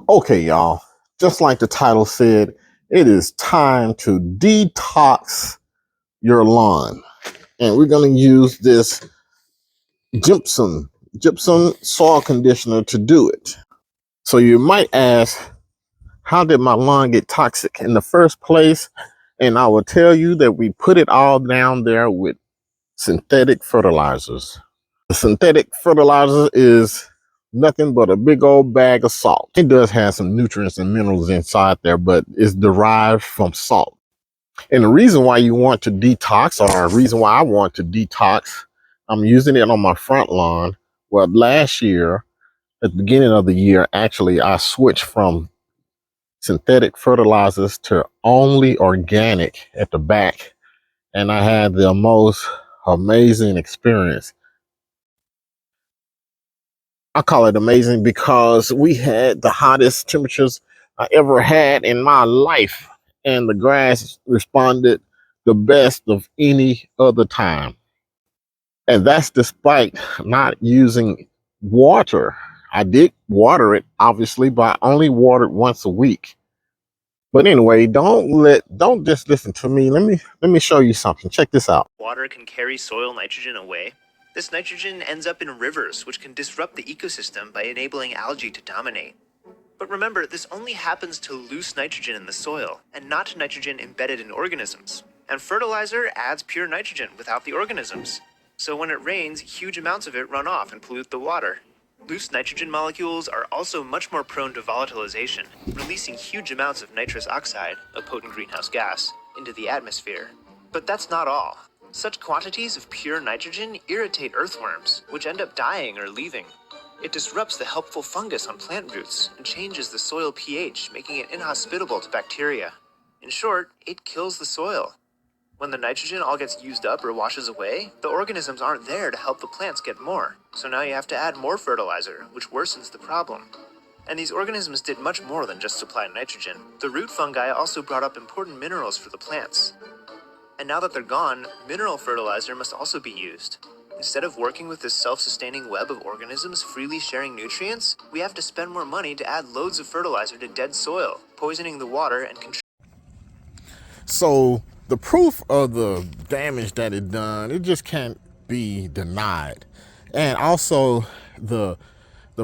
Okay, y'all, just like the title said, it is time to detox your lawn. And we're going to use this gypsum, gypsum soil conditioner to do it. So you might ask, how did my lawn get toxic in the first place? And I will tell you that we put it all down there with synthetic fertilizers. The synthetic fertilizer is nothing but a big old bag of salt. It does have some nutrients and minerals inside there, but it's derived from salt. And the reason why you want to detox, or the reason why I want to detox, I'm using it on my front lawn. Well, last year, at the beginning of the year, actually, I switched from synthetic fertilizers to only organic at the back. And I had the most amazing experience. I call it amazing because we had the hottest temperatures I ever had in my life, and the grass responded the best of any other time. And that's despite not using water. I did water it, obviously, but I only watered once a week. But anyway, don't just listen to me. Let me show you something. Check this out. Water can carry soil nitrogen away. This nitrogen ends up in rivers, which can disrupt the ecosystem by enabling algae to dominate. But remember, this only happens to loose nitrogen in the soil, and not to nitrogen embedded in organisms. And fertilizer adds pure nitrogen without the organisms. So when it rains, huge amounts of it run off and pollute the water. Loose nitrogen molecules are also much more prone to volatilization, releasing huge amounts of nitrous oxide, a potent greenhouse gas, into the atmosphere. But that's not all. Such quantities of pure nitrogen irritate earthworms, which end up dying or leaving. It disrupts the helpful fungus on plant roots and changes the soil pH, making it inhospitable to bacteria. In short, it kills the soil. When the nitrogen all gets used up or washes away, the organisms aren't there to help the plants get more. So now you have to add more fertilizer, which worsens the problem. And these organisms did much more than just supply nitrogen. The root fungi also brought up important minerals for the plants. And now that they're gone, mineral fertilizer must also be used. Instead of working with this self-sustaining web of organisms freely sharing nutrients, we have to spend more money to add loads of fertilizer to dead soil, poisoning the water and So the proof of the damage that it done, it just can't be denied. And also the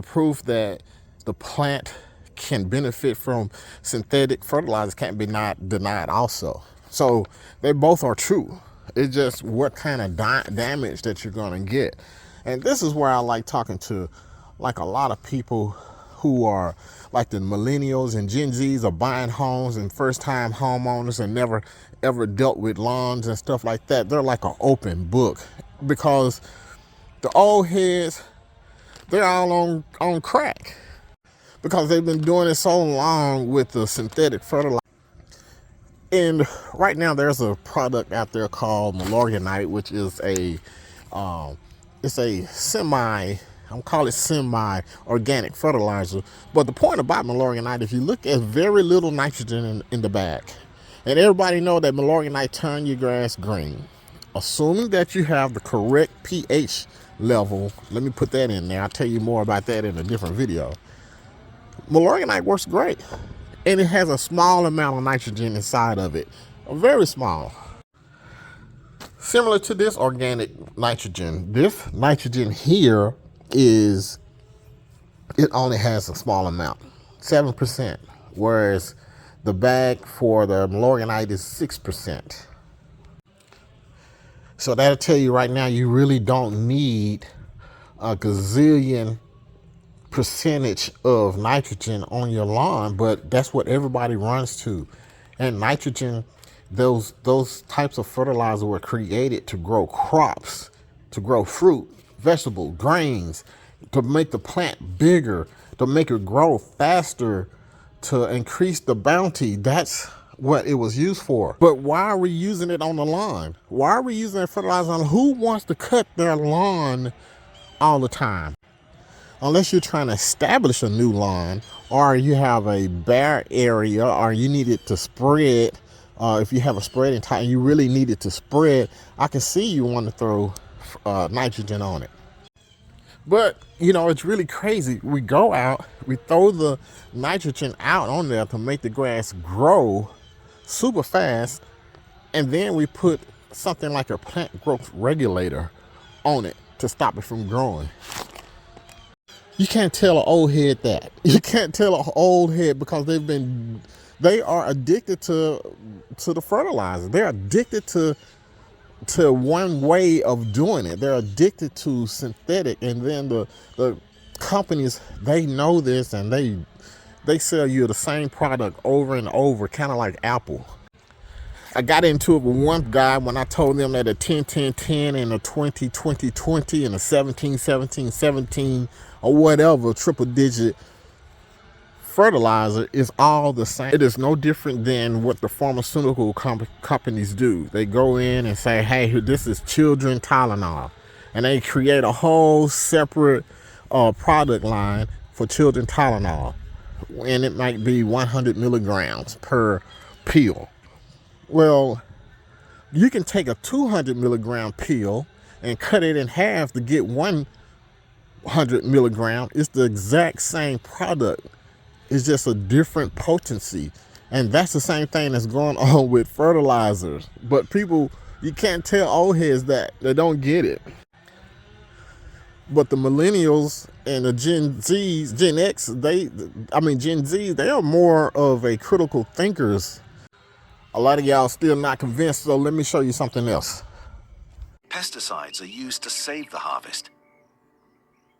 proof that the plant can benefit from synthetic fertilizers can't be not denied also. So they both are true. It's just what kind of damage that you're going to get. And this is where I like talking to like a lot of people who are like the millennials and Gen Zs are buying homes and first time homeowners and never ever dealt with lawns and stuff like that. They're like an open book because the old heads, they're all on crack because they've been doing it so long with the synthetic fertilizer. And right now there's a product out there called Milorganite, which is it's a I'm calling it semi-organic fertilizer. But the point about Milorganite, if you look at very little nitrogen in the bag, and everybody know that Milorganite turn your grass green. Assuming that you have the correct pH level, let me put that in there. I'll tell you more about that in a different video. Milorganite works great. And it has a small amount of nitrogen inside of it, very small. Similar to this organic nitrogen, this nitrogen here it only has a small amount, 7%, whereas the bag for the Milorganite is 6%. So that'll tell you right now you really don't need a gazillion percentage of nitrogen on your lawn, but that's what everybody runs to. And nitrogen, those types of fertilizer were created to grow crops, to grow fruit, vegetable, grains, to make the plant bigger, to make it grow faster, to increase the bounty. That's what it was used for. But why are we using it on the lawn? Why are we using that fertilizer on? Who wants to cut their lawn all the time? Unless you're trying to establish a new lawn, or you have a bare area, or you need it to spread. If you have a spreading type and you really need it to spread, I can see you want to throw nitrogen on it. But, you know, it's really crazy. We go out, we throw the nitrogen out on there to make the grass grow super fast, and then we put something like a plant growth regulator on it to stop it from growing. You can't tell an old head that. You can't tell an old head because they are addicted to the fertilizer. They're addicted to one way of doing it. They're addicted to synthetic, and then the companies, they know this, and they sell you the same product over and over, kind of like Apple. I got into it with one guy when I told them that a 10-10-10 and a 20-20-20 and a 17-17-17 or whatever triple digit fertilizer is all the same. It is no different than what the pharmaceutical companies do. They go in and say, hey, this is children Tylenol, and they create a whole separate product line for children Tylenol, and it might be 100 milligrams per pill. Well, you can take a 200 milligram pill and cut it in half to get 100 milligram. It's the exact same product. It's just a different potency. And that's the same thing that's going on with fertilizers. But people, you can't tell old heads that. They don't get it. But the millennials and the Gen Zs, Gen X, Gen Z, they are more of a critical thinkers. A lot of y'all still not convinced, so let me show you something else. Pesticides are used to save the harvest.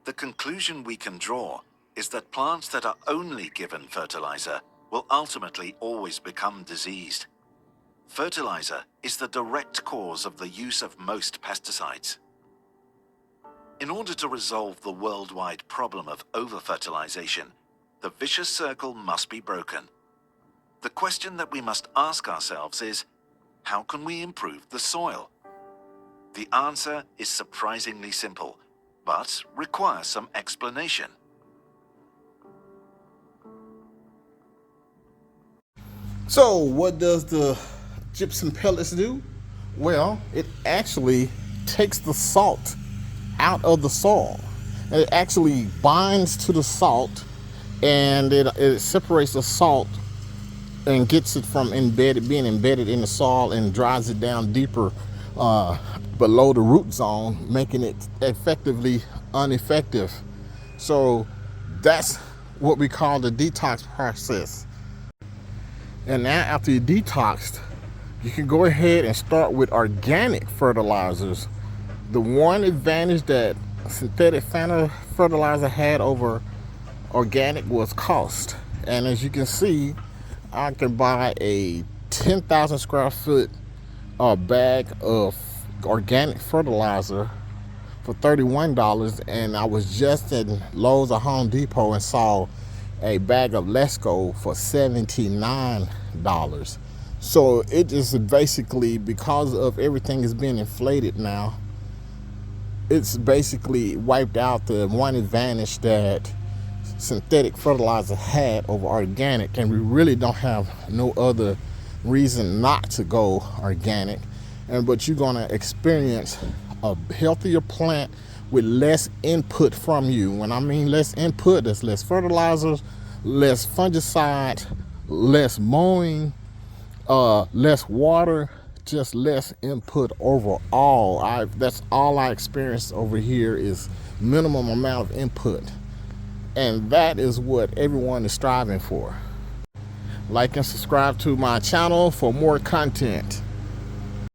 The conclusion we can draw is that plants that are only given fertilizer will ultimately always become diseased. Fertilizer is the direct cause of the use of most pesticides. In order to resolve the worldwide problem of over-fertilization, the vicious circle must be broken. The question that we must ask ourselves is, how can we improve the soil? The answer is surprisingly simple, but requires some explanation. So what does the gypsum pellets do? Well, it actually takes the salt out of the soil. It actually binds to the salt, and it separates the salt and gets it from being embedded in the soil, and drives it down deeper below the root zone, making it effectively ineffective. So that's what we call the detox process. And now after you detoxed, you can go ahead and start with organic fertilizers. The one advantage that synthetic fertilizer had over organic was cost. And as you can see, I can buy a 10,000 square foot bag of organic fertilizer for $31, and I was just in Lowe's or Home Depot and saw a bag of Let's Go for $79. So it just basically, because of everything is being inflated now, it's basically wiped out the one advantage that synthetic fertilizer had over organic, and we really don't have no other reason not to go organic. But you're going to experience a healthier plant with less input from you. When I mean less input, there's less fertilizers, less fungicide, less mowing, less water, just less input overall. That's all I experienced over here, is minimum amount of input. And that is what everyone is striving for. Like and subscribe to my channel for more content.